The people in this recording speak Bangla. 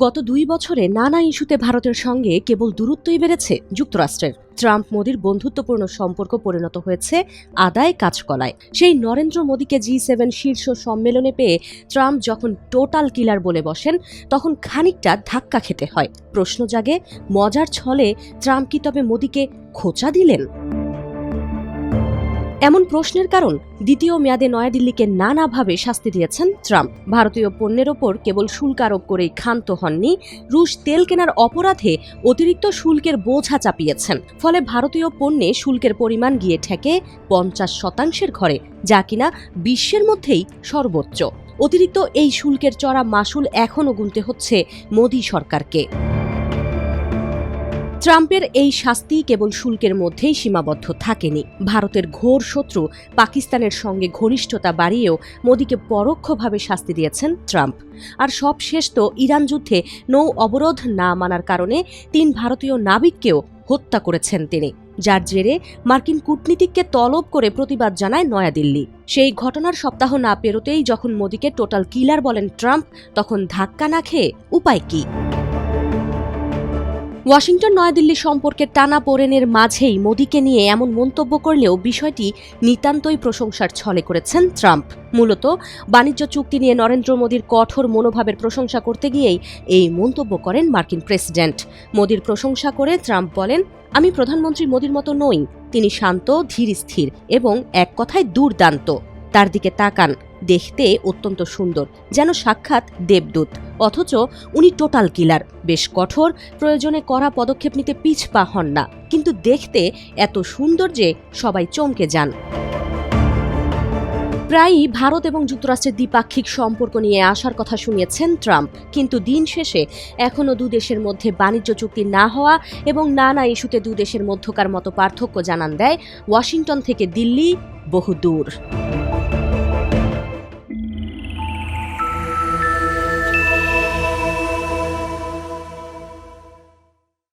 গত 2 বছরে নানা ইস্যুতে ভারতের সঙ্গে কেবল দূরত্বই বেড়েছে যুক্তরাষ্ট্রের। ট্রাম্প মোদির বন্ধুত্বপূর্ণ সম্পর্ক পরিণত হয়েছে আদায় কাঁচকলায়। সেই নরেন্দ্র মোদীকে G7 শীর্ষ সম্মেলনে পেয়ে ট্রাম্প যখন টোটাল কিলার বলে বসেন, তখন খানিকটা ধাক্কা খেতে হয়। প্রশ্ন জাগে, মজার ছলে ট্রাম্প কি তবে মোদীকে খোঁচা দিলেন? এমন প্রশ্নের কারণ, দ্বিতীয় মেয়াদে নয়াদিল্লিকে নানাভাবে শাস্তি দিয়েছেন ট্রাম্প। ভারতীয় পণ্যের ওপর কেবল শুল্ক আরোপ করেই ক্ষান্ত হননি, রুশ তেল কেনার অপরাধে অতিরিক্ত শুল্কের বোঝা চাপিয়েছেন। ফলে ভারতীয় পণ্যে শুল্কের পরিমাণ গিয়ে ঠেকে 50% ঘরে, যা কিনা বিশ্বের মধ্যেই সর্বোচ্চ। অতিরিক্ত এই শুল্কের চড়া মাসুল এখনও গুনতে হচ্ছে মোদী সরকারকে। ট্রাম্পের এই শাস্তি কেবল শুল্কের মধ্যেই সীমাবদ্ধ থাকেনি। ভারতের ঘোর শত্রু পাকিস্তানের সঙ্গে ঘনিষ্ঠতা বাড়িয়েও মোদীকে পরোক্ষভাবে শাস্তি দিয়েছেন ট্রাম্প। আর সবশেষ তো ইরান যুদ্ধে নৌ অবরোধ না মানার কারণে 3 ভারতীয় নাবিককেও হত্যা করেছেন তিনি, যার জেরে মার্কিন কূটনীতিককে তলব করে প্রতিবাদ জানায় নয়াদিল্লি। সেই ঘটনার সপ্তাহ না পেরোতেই যখন মোদীকে টোটাল কিলার বলেন ট্রাম্প, তখন ধাক্কা না খেয়ে উপায় কি? ওয়াশিংটন নয়াদিল্লি সম্পর্কের টানাপোড়েনের মাঝেই মোদীকে নিয়ে এমন মন্তব্য করলেও বিষয়টি নিতান্তই প্রশংসার ছলে করেছেন ট্রাম্প। মূলত বাণিজ্য চুক্তি নিয়ে নরেন্দ্র মোদীর কঠোর মনোভাবের প্রশংসা করতে গিয়েই এই মন্তব্য করেন মার্কিন প্রেসিডেন্ট। মোদীর প্রশংসা করে ট্রাম্প বলেন, আমি প্রধানমন্ত্রী মোদীর মতো নই। তিনি শান্ত, ধীর স্থির এবং এক কথায় দুর্দান্ত। তার দিকে তাকান, দেখতে অত্যন্ত সুন্দর, যেন সাক্ষাৎ দেবদূত। অথচ উনি টোটাল কিলার, বেশ কঠোর, প্রয়োজনে কড়া পদক্ষেপ নিতে পিছপা হন না, কিন্তু দেখতে এত সুন্দর যে সবাই চমকে যান। প্রায়ই ভারত এবং যুক্তরাষ্ট্রের দ্বিপাক্ষিক সম্পর্ক নিয়ে আসার কথা শুনিয়েছেন ট্রাম্প, কিন্তু দিন শেষে এখনও 2 দেশের মধ্যে বাণিজ্য চুক্তি না হওয়া এবং নানা ইস্যুতে 2 দেশের মধ্যকার মতো পার্থক্য জানান দেয় ওয়াশিংটন থেকে দিল্লি বহু দূর।